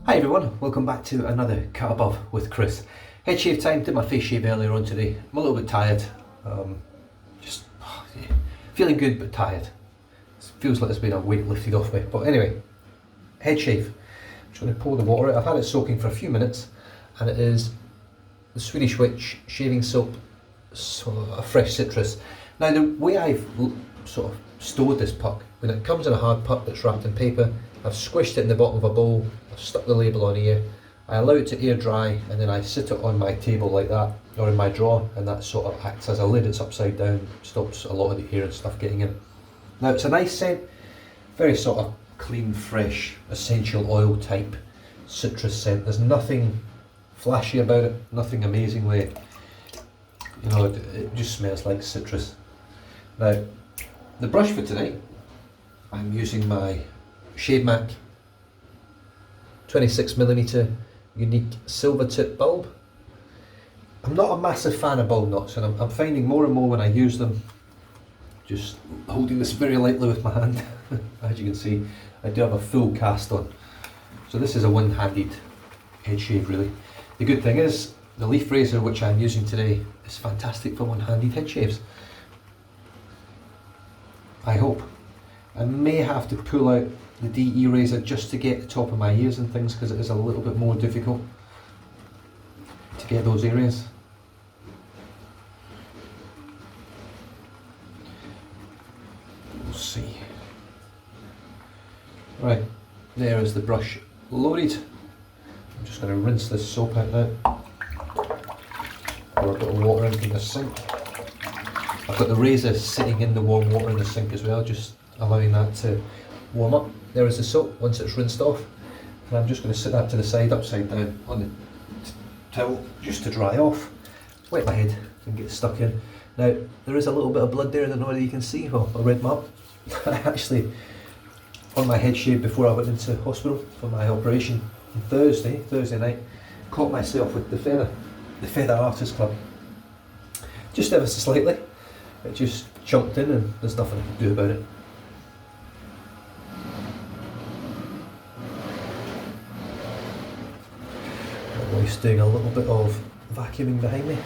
Hi everyone, welcome back to another Cut Above with Chris. Head shave time, did my face shave earlier on today. I'm a little bit tired, just feeling good but tired. It feels like there's been a weight lifted off me, but anyway, head shave. I'm just going to pour the water out. I've had it soaking for a few minutes and it is the Swedish Witch shaving soap, a fresh citrus. Now the way I've sort of stored this puck, when it comes in a hard puck that's wrapped in paper, I've squished it in the bottom of a bowl, I've stuck the label on here, I allow it to air dry and then I sit it on my table like that, or in my drawer, and that sort of acts as a lid. It's upside down, stops a lot of the air and stuff getting in. Now it's a nice scent, very sort of clean, fresh, essential oil type citrus scent. There's nothing flashy about it, nothing amazingly, it just smells like citrus. Now, the brush for tonight, I'm using my Shave Mac 26mm unique silver tip bulb. I'm not a massive fan of bulb knots, and I'm finding more and more when I use them, just holding this very lightly with my hand, as you can see, I do have a full cast on. So this is a one-handed head shave really. The good thing is, the leaf razor which I'm using today is fantastic for one-handed head shaves. I hope. I may have to pull out the DE razor just to get the top of my ears and things, because it is a little bit more difficult to get those areas. We'll see. Right, there is the brush loaded. I'm just going to rinse this soap out now. Pour a bit of water in from the sink. I've got the razor sitting in the warm water in the sink as well, just allowing that to warm up. There is the soap once it's rinsed off, and I'm just going to sit that to the side, upside down on the towel, just to dry off. Wet my head and get stuck in. Now there is a little bit of blood there, I don't know whether you can see. Well, I red mark. I actually, on my head shave before I went into hospital for my operation on Thursday night, caught myself with the Feather Artists Club. Just ever so slightly. It just chunked in and there's nothing I can do about it. My wife's doing a little bit of vacuuming behind me.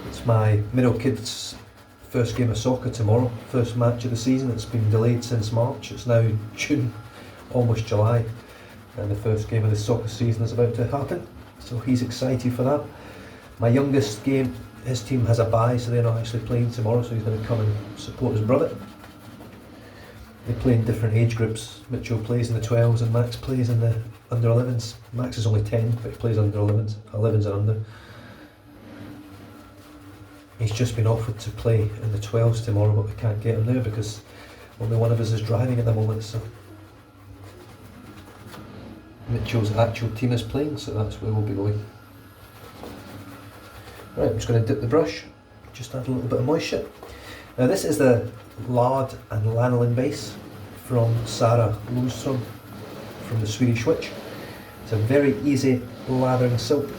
It's my middle kid's first game of soccer tomorrow, first match of the season. It's been delayed since March. It's now June, almost July, and the first game of the soccer season is about to happen. So he's excited for that. My youngest game, his team has a bye, so they're not actually playing tomorrow, so he's going to come and support his brother. They play in different age groups. Mitchell plays in the 12s and Max plays in the under 11s. Max is only 10, but he plays under 11s and under. He's just been offered to play in the 12s tomorrow, but we can't get him there because only one of us is driving at the moment, so Mitchell's actual team is playing, so that's where we'll be going. Right, I'm just going to dip the brush, just add a little bit of moisture. Now this is the lard and lanolin base from Sarah Lundström from the Swedish Witch. It's a very easy lathering soap.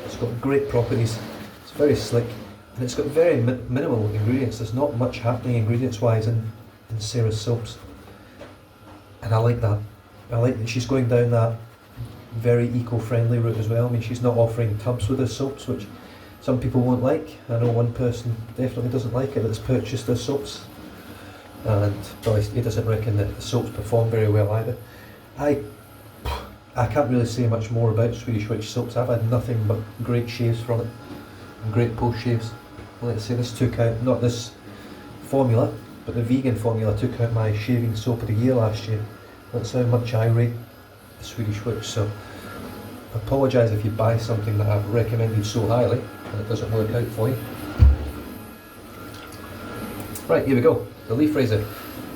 It's got great properties, it's very slick, and it's got very minimal ingredients. There's not much happening ingredients wise in Sarah's soaps, and I like that. I like that she's going down that very eco-friendly route as well. I mean, she's not offering tubs with her soaps, which some people won't like. I know one person definitely doesn't like it that's purchased their soaps, and he doesn't reckon that the soaps perform very well either. I can't really say much more about Swedish Witch soaps. I've had nothing but great shaves from it, and great post shaves. Let's say this took out, not this formula, but the vegan formula took out my shaving soap of the year last year. That's how much I rate the Swedish Witch. So I apologise if you buy something that I've recommended so highly and it doesn't work out for you. Right, here we go, the leaf razor.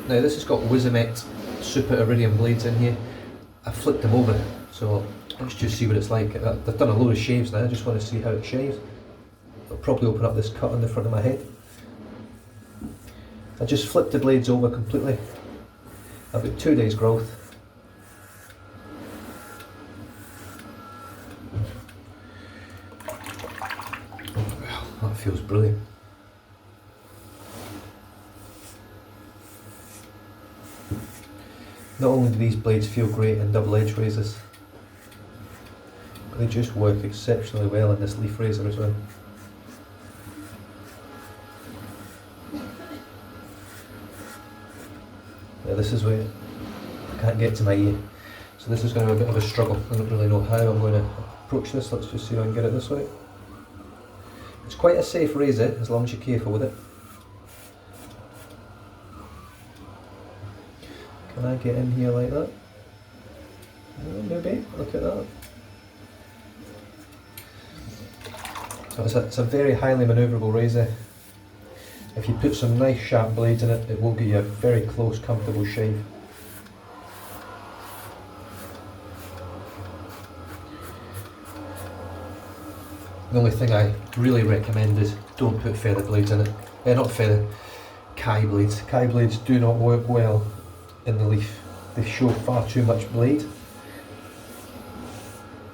Now this has got Wizamet Super Iridium blades in here. I flipped them over, so let's just see what it's like. I've done a load of shaves now, I just want to see how it shaves. I'll probably open up this cut on the front of my head. I just flipped the blades over completely. I've got 2 days growth. Well, that feels brilliant. Not only do these blades feel great in double edge razors, They just work exceptionally well in this leaf razor as well. Yeah, this is where I can't get to my ear, so this is going to be a bit of a struggle. I don't really know how I'm going to approach this. Let's just see if I can get it this way. It's quite a safe razor as long as you're careful with it. Can I get in here like that? Maybe, look at that. So it's a very highly manoeuvrable razor. If you put some nice sharp blades in it, it will give you a very close, comfortable shave. The only thing I really recommend is don't put feather blades in it. Not feather, Kai blades. Kai blades do not work well in the leaf. They show far too much blade.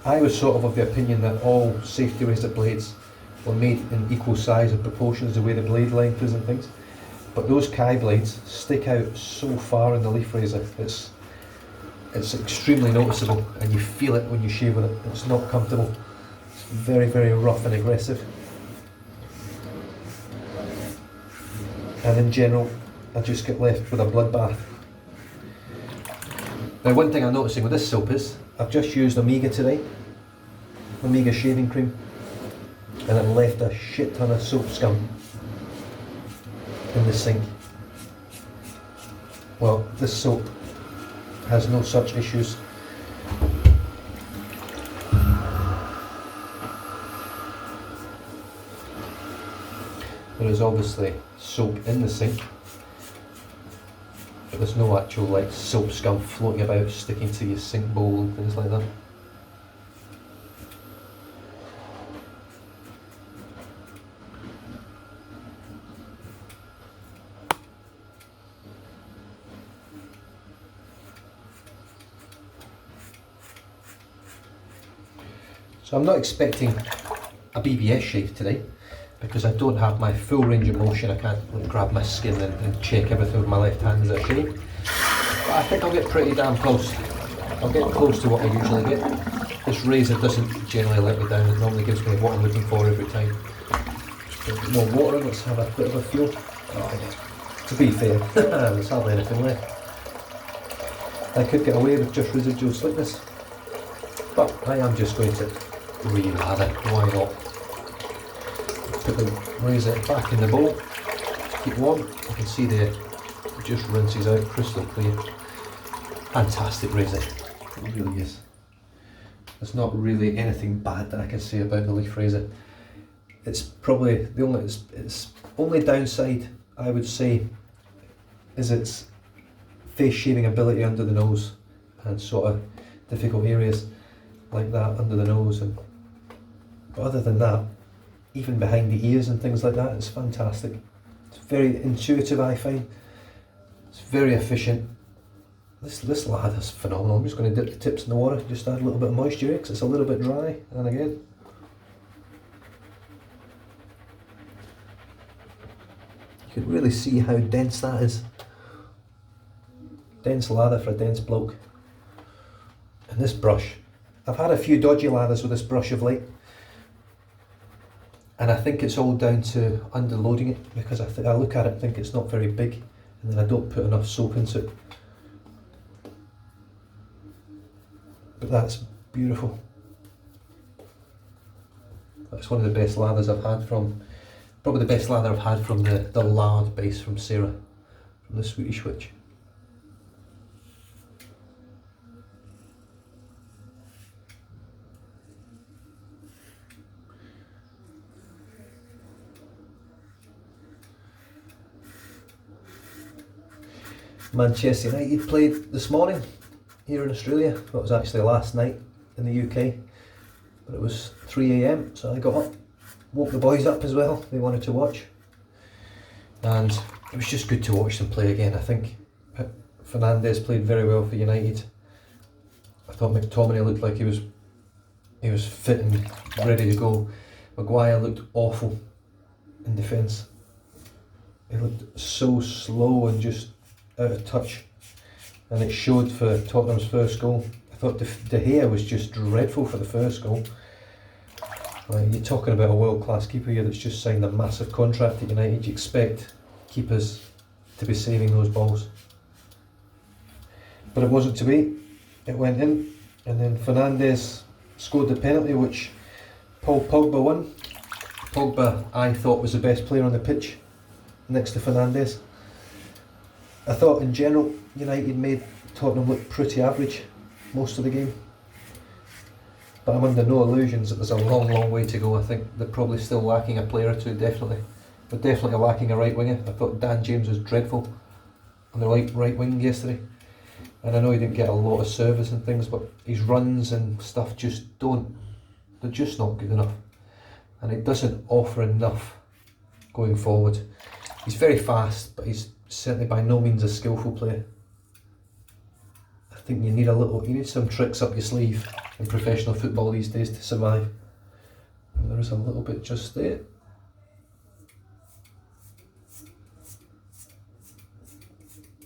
I was sort of the opinion that all safety razor blades were made in equal size and proportions, the way the blade length is and things. But those Kai blades stick out so far in the leaf razor. It's extremely noticeable, and you feel it when you shave with it. It's not comfortable. It's very, very rough and aggressive. And in general, I just get left with a bloodbath. Now, one thing I'm noticing with this soap is, I've just used Omega today, Omega shaving cream, and I've left a shit ton of soap scum in the sink. Well, this soap has no such issues. There is obviously soap in the sink, but there's no actual like soap scum floating about sticking to your sink bowl and things like that. So I'm not expecting a BBS shave today, because I don't have my full range of motion. I can't like, grab my skin and check everything with my left hand as I shave. But I think I'll get pretty damn close. I'll get close to what I usually get. This razor doesn't generally let me down. It normally gives me what I'm looking for every time. Just a bit more water, let's have a bit of a feel. Oh, to be fair, there's hardly anything left. I could get away with just residual slickness, but I am just going to re-lather, why not? Put the razor back in the bowl, keep warm. You can see there, it just rinses out crystal clear. Fantastic razor, it really is. There's not really anything bad that I can say about the leaf razor. It's probably the only, its only downside, I would say, is its face shaving ability under the nose and sort of difficult areas like that under the nose. But other than that, even behind the ears and things like that, it's fantastic. It's very intuitive, I find. It's very efficient. This lather's phenomenal. I'm just going to dip the tips in the water, just add a little bit of moisture here because it's a little bit dry. And again, you can really see how dense that is. Dense lather for a dense bloke. And this brush, I've had a few dodgy lathers with this brush of late, and I think it's all down to underloading it, because I look at it and think it's not very big, and then I don't put enough soap into it. But that's beautiful. That's one of the best lathers I've had from, probably the best lather I've had from the lard base from Sarah, from the Swedish Witch. Manchester United played this morning here in Australia. It was actually last night in the UK, but it was 3 AM, so I got up, woke the boys up as well. They wanted to watch, and it was just good to watch them play again. I think Fernandes played very well for United. I thought McTominay looked like he was fit and ready to go. Maguire looked awful in defence. He looked so slow and just out of touch, and it showed for Tottenham's first goal. I thought De Gea was just dreadful for the first goal. You're talking about a world-class keeper here that's just signed a massive contract at United. You expect keepers to be saving those balls. But it wasn't to be. It went in, and then Fernandes scored the penalty, which Paul Pogba won. Pogba, I thought, was the best player on the pitch, next to Fernandes. I thought in general United made Tottenham look pretty average most of the game. But I'm under no illusions that there's a long way to go. I think they're probably still lacking a player or two, definitely. But definitely lacking a right winger. I thought Dan James was dreadful on the right wing yesterday. And I know he didn't get a lot of service and things, but his runs and stuff they're just not good enough. And it doesn't offer enough going forward. He's very fast, but he's certainly by no means a skillful player. I think you need some tricks up your sleeve in professional football these days to survive. And there is a little bit just there.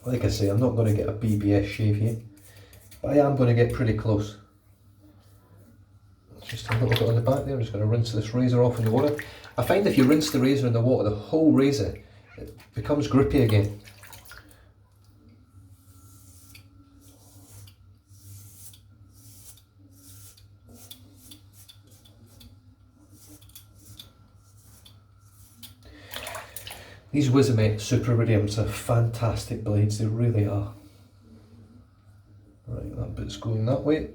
Like I say, I'm not going to get a BBS shave here, but I am going to get pretty close. Just a little bit on the back there. I'm just going to rinse this razor off in the water. I find if you rinse the razor in the water, the whole razor, it becomes grippy again. These Wizamet Super Iridiums are fantastic blades, they really are. Right, that bit's going that way.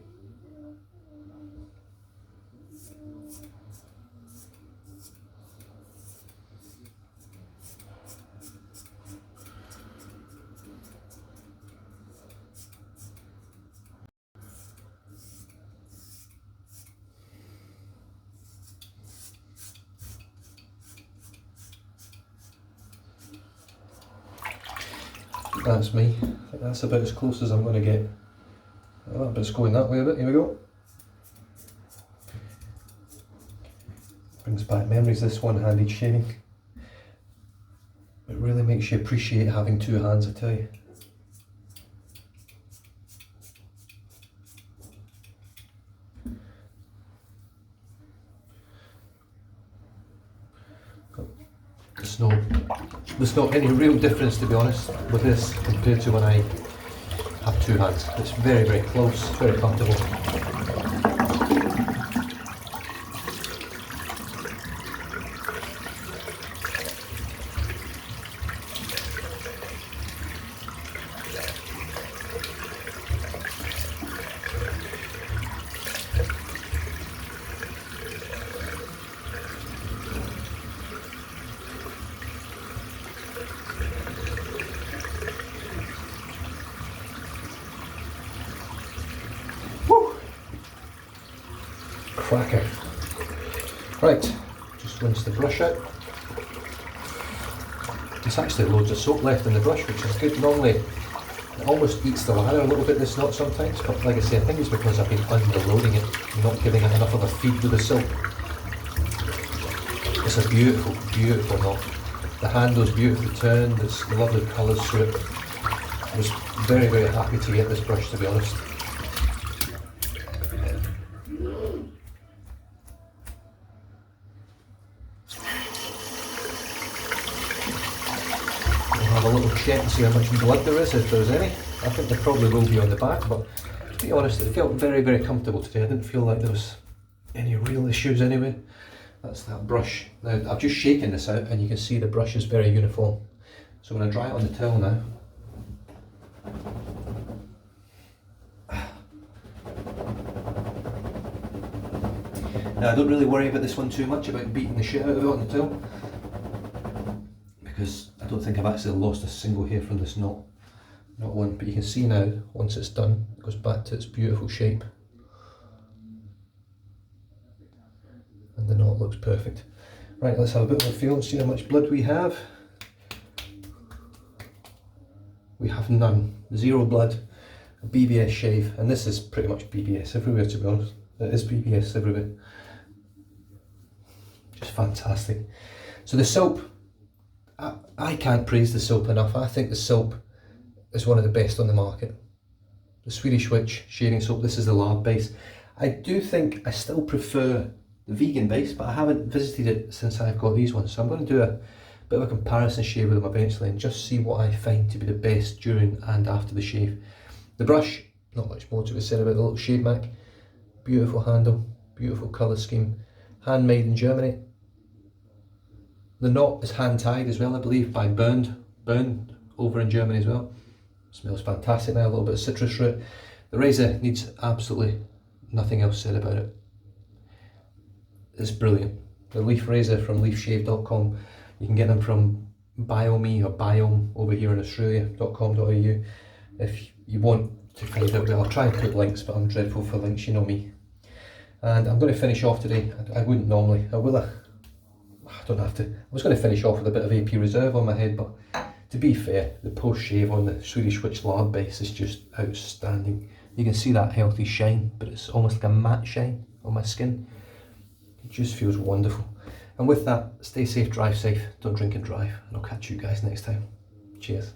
That's me. I think that's about as close as I'm going to get. Oh, that bit's going that way a bit. Here we go. Brings back memories, this one-handed shaving. It really makes you appreciate having two hands, I tell you. There's not any real difference, to be honest, with this compared to when I have two hands. It's very close, very comfortable. Cracker. Right, just rinse the brush out. There's actually loads of soap left in the brush, which is good. Normally it almost eats the lather a little bit, this knot sometimes, but like I say, I think it's because I've been underloading it and not giving it enough of a feed with the soap. It's a beautiful knot. The handle's beautifully turned, there's lovely colours through it. I was very happy to get this brush, to be honest. Have a little check and see how much blood there is, if there's any. I think there probably will be on the back, but to be honest, it felt very comfortable today. I didn't feel like there was any real issues anyway. That's that brush. Now, I've just shaken this out and you can see the brush is very uniform. So I'm going to dry it on the towel now. Now, I don't really worry about this one too much, about beating the shit out of it on the towel, because I don't think I've actually lost a single hair from this knot. Not one, but you can see now, once it's done, it goes back to its beautiful shape. And the knot looks perfect. Right, let's have a bit of a feel and see how much blood we have. We have none. 0 blood. A BBS shave, and this is pretty much BBS everywhere, to be honest. It is BBS everywhere. Just fantastic. So the soap, I can't praise the soap enough. I think the soap is one of the best on the market. the Swedish Witch shaving soap. This is the lard base. I do think I still prefer the vegan base, but I haven't visited it since I've got these ones. So I'm going to do a bit of a comparison shave with them eventually and just see what I find to be the best during and after the shave. The brush, not much more to be said about the little shave mac. Beautiful handle, beautiful colour scheme, handmade in Germany. The knot is hand tied as well, I believe, by Burned over in Germany as well. Smells fantastic now, a little bit of citrus root. The razor needs absolutely nothing else said about it. It's brilliant. The leaf razor from leafshave.com. You can get them from Biome or Biome over here in Australia.com.au. If you want to find out, I'll try and put links, but I'm dreadful for links, you know me. And I'm going to finish off today. I wouldn't normally, I don't have to. I was going to finish off with a bit of AP Reserve on my head, but to be fair, the post shave on the Swedish Witch lard base is just outstanding. You can see that healthy shine, but it's almost like a matte shine on my skin. It just feels wonderful. And with that, stay safe, drive safe, don't drink and drive, and I'll catch you guys next time. Cheers.